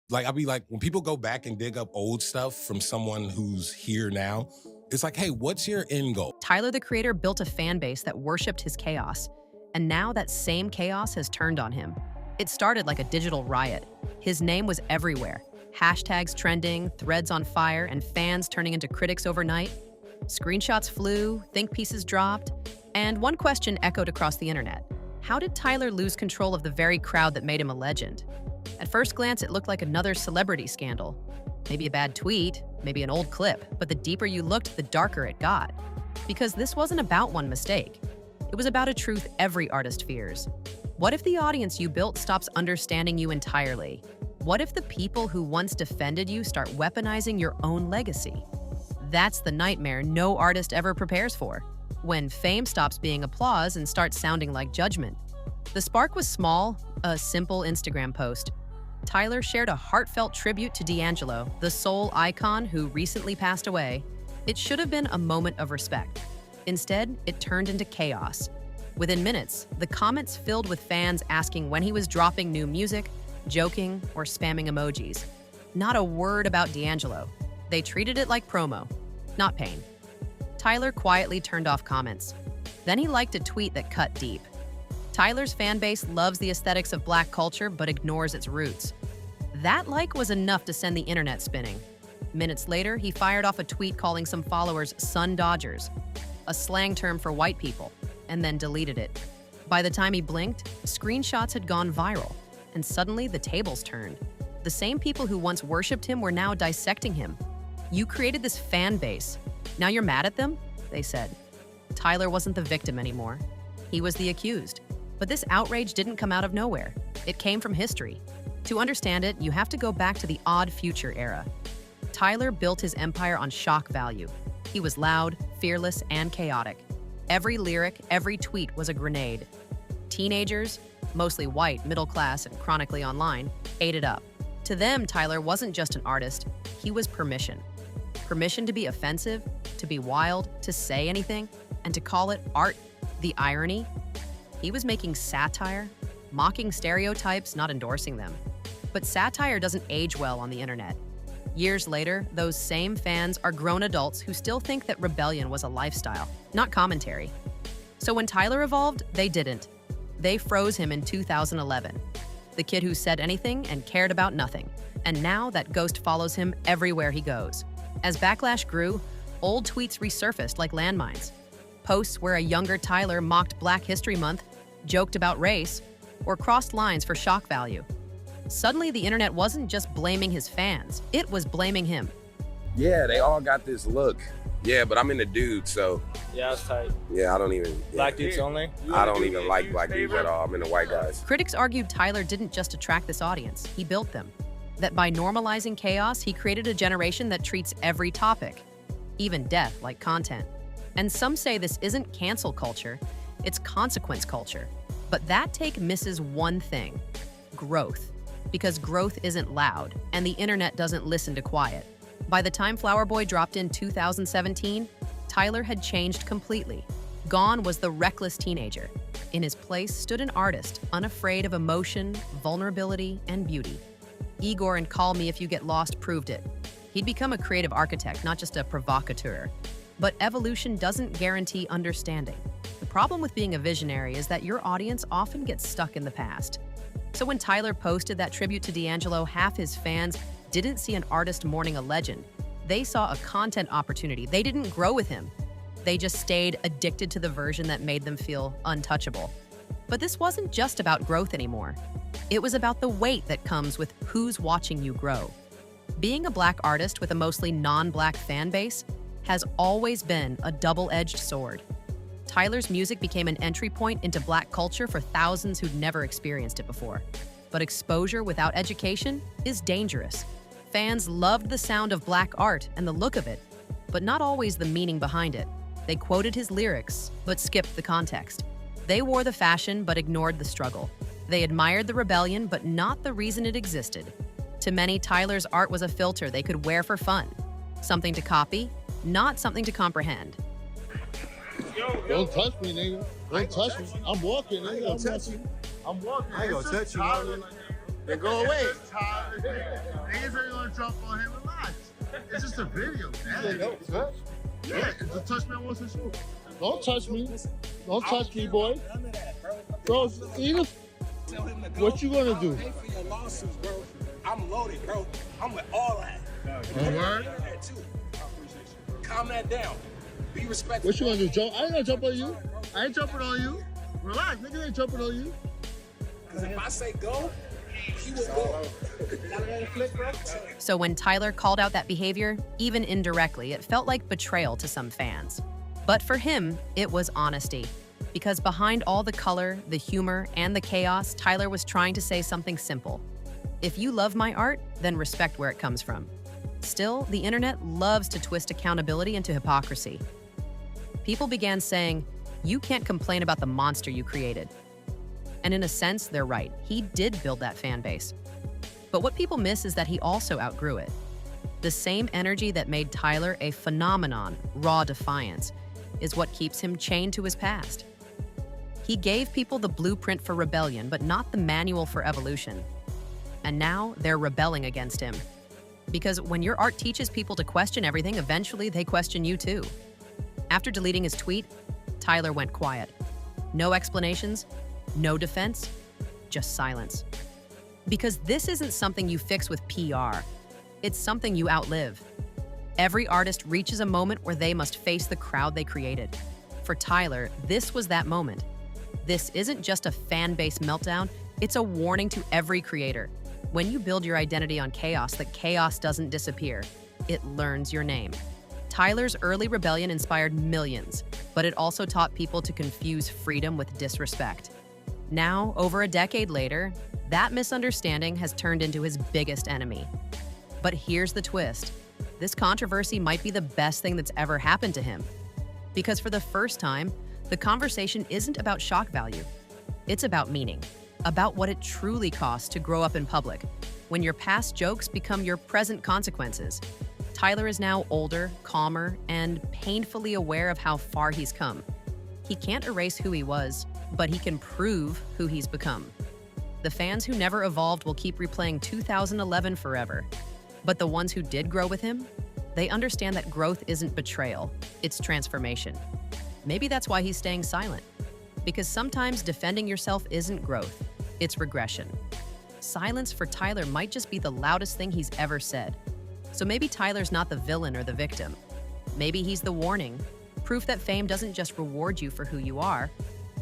Like, I'll be like, when people go back and dig up old stuff from someone who's here now, it's like, hey, what's your end goal? Tyler, the creator, built a fan base that worshipped his chaos, and now that same chaos has turned on him. It started like a digital riot. His name was everywhere. Hashtags trending, threads on fire, and fans turning into critics overnight. Screenshots flew, think pieces dropped, and one question echoed across the internet. How did Tyler lose control of the very crowd that made him a legend? At first glance, it looked like another celebrity scandal. Maybe a bad tweet, maybe an old clip, but the deeper you looked, the darker it got. Because this wasn't about one mistake. It was about a truth every artist fears. What if the audience you built stops understanding you entirely? What if the people who once defended you start weaponizing your own legacy? That's the nightmare no artist ever prepares for. When fame stops being applause and starts sounding like judgment. The spark was small, a simple Instagram post. Tyler shared a heartfelt tribute to D'Angelo, the soul icon who recently passed away. It should have been a moment of respect. Instead, it turned into chaos. Within minutes, the comments filled with fans asking when he was dropping new music, joking, or spamming emojis. Not a word about D'Angelo. They treated it like promo, not pain. Tyler quietly turned off comments. Then he liked a tweet that cut deep. Tyler's fan base loves the aesthetics of Black culture but ignores its roots. That like was enough to send the internet spinning. Minutes later, he fired off a tweet calling some followers Sun Dodgers, a slang term for white people, and then deleted it. By the time he blinked, screenshots had gone viral, and suddenly the tables turned. The same people who once worshipped him were now dissecting him. "You created this fan base. Now you're mad at them?" they said. Tyler wasn't the victim anymore. He was the accused. But this outrage didn't come out of nowhere. It came from history. To understand it, you have to go back to the Odd Future era. Tyler built his empire on shock value. He was loud, fearless, and chaotic. Every lyric, every tweet was a grenade. Teenagers, mostly white, middle class, and chronically online, ate it up. To them, Tyler wasn't just an artist, he was permission. Permission to be offensive, to be wild, to say anything, and to call it art. The irony? He was making satire, mocking stereotypes, not endorsing them. But satire doesn't age well on the internet. Years later, those same fans are grown adults who still think that rebellion was a lifestyle, not commentary. So when Tyler evolved, they didn't. They froze him in 2011. The kid who said anything and cared about nothing. And now that ghost follows him everywhere he goes. As backlash grew, old tweets resurfaced like landmines. Posts where a younger Tyler mocked Black History Month, joked about race, or crossed lines for shock value. Suddenly, the internet wasn't just blaming his fans, it was blaming him. Yeah, they all got this look. Yeah, but I'm into dudes, so. Yeah, it's tight. Yeah, I don't even. Black dudes only? I don't even like black dudes at all. I'm into white guys. Critics argued Tyler didn't just attract this audience, he built them. That by normalizing chaos, he created a generation that treats every topic, even death, like content. And some say this isn't cancel culture, it's consequence culture. But that take misses one thing: growth. Because growth isn't loud, and the internet doesn't listen to quiet. By the time Flower Boy dropped in 2017, Tyler had changed completely. Gone was the reckless teenager. In his place stood an artist, unafraid of emotion, vulnerability, and beauty. Igor and Call Me If You Get Lost proved it. He'd become a creative architect, not just a provocateur. But evolution doesn't guarantee understanding. The problem with being a visionary is that your audience often gets stuck in the past. So when Tyler posted that tribute to D'Angelo, half his fans didn't see an artist mourning a legend. They saw a content opportunity. They didn't grow with him. They just stayed addicted to the version that made them feel untouchable. But this wasn't just about growth anymore. It was about the weight that comes with who's watching you grow. Being a Black artist with a mostly non-Black fan base has always been a double-edged sword. Tyler's music became an entry point into Black culture for thousands who'd never experienced it before. But exposure without education is dangerous. Fans loved the sound of Black art and the look of it, but not always the meaning behind it. They quoted his lyrics, but skipped the context. They wore the fashion, but ignored the struggle. They admired the rebellion, but not the reason it existed. To many, Tyler's art was a filter they could wear for fun. Something to copy, not something to comprehend. Don't touch me, nigga. Don't touch me. I'm walking, nigga. I ain't gonna touch you. I'm walking. I ain't gonna touch you. Then go away. jump on him. Relax. It's just a video, man. Yeah, it's a touch man wants to shoot. Don't touch me. Don't touch me, boy. Bro, even what you gonna do? Pay for your lawsuits, bro. I'm loaded, bro. I'm with all that. All right. Calm that down. Be respectful. What you gonna do, Joe? I ain't gonna jump on you. I ain't jumping on you. Relax, nigga ain't jumping on you. Because if I say go, he will go. So when Tyler called out that behavior, even indirectly, it felt like betrayal to some fans. But for him, it was honesty. Because behind all the color, the humor, and the chaos, Tyler was trying to say something simple. If you love my art, then respect where it comes from. Still, the internet loves to twist accountability into hypocrisy. People began saying, you can't complain about the monster you created. And in a sense, they're right. He did build that fan base. But what people miss is that he also outgrew it. The same energy that made Tyler a phenomenon, raw defiance, is what keeps him chained to his past. He gave people the blueprint for rebellion, but not the manual for evolution. And now they're rebelling against him. Because when your art teaches people to question everything, eventually they question you too. After deleting his tweet, Tyler went quiet. No explanations, no defense, just silence. Because this isn't something you fix with PR. It's something you outlive. Every artist reaches a moment where they must face the crowd they created. For Tyler, this was that moment. This isn't just a fan-based meltdown, it's a warning to every creator. When you build your identity on chaos, the chaos doesn't disappear. It learns your name. Tyler's early rebellion inspired millions, but it also taught people to confuse freedom with disrespect. Now, over a decade later, that misunderstanding has turned into his biggest enemy. But here's the twist. This controversy might be the best thing that's ever happened to him. Because for the first time, the conversation isn't about shock value. It's about meaning, about what it truly costs to grow up in public, when your past jokes become your present consequences. Tyler is now older, calmer, and painfully aware of how far he's come. He can't erase who he was, but he can prove who he's become. The fans who never evolved will keep replaying 2011 forever. But the ones who did grow with him, they understand that growth isn't betrayal, it's transformation. Maybe that's why he's staying silent. Because sometimes defending yourself isn't growth, it's regression. Silence for Tyler might just be the loudest thing he's ever said. So maybe Tyler's not the villain or the victim. Maybe he's the warning, proof that fame doesn't just reward you for who you are,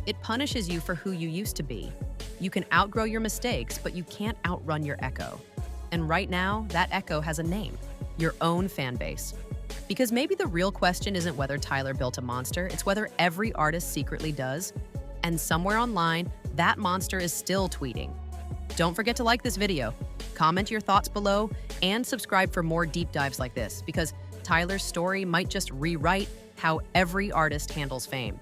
it punishes you for who you used to be. You can outgrow your mistakes, but you can't outrun your echo. And right now, that echo has a name, your own fan base. Because maybe the real question isn't whether Tyler built a monster, it's whether every artist secretly does. And somewhere online, that monster is still tweeting. Don't forget to like this video, comment your thoughts below, and subscribe for more deep dives like this, because Tyler's story might just rewrite how every artist handles fame.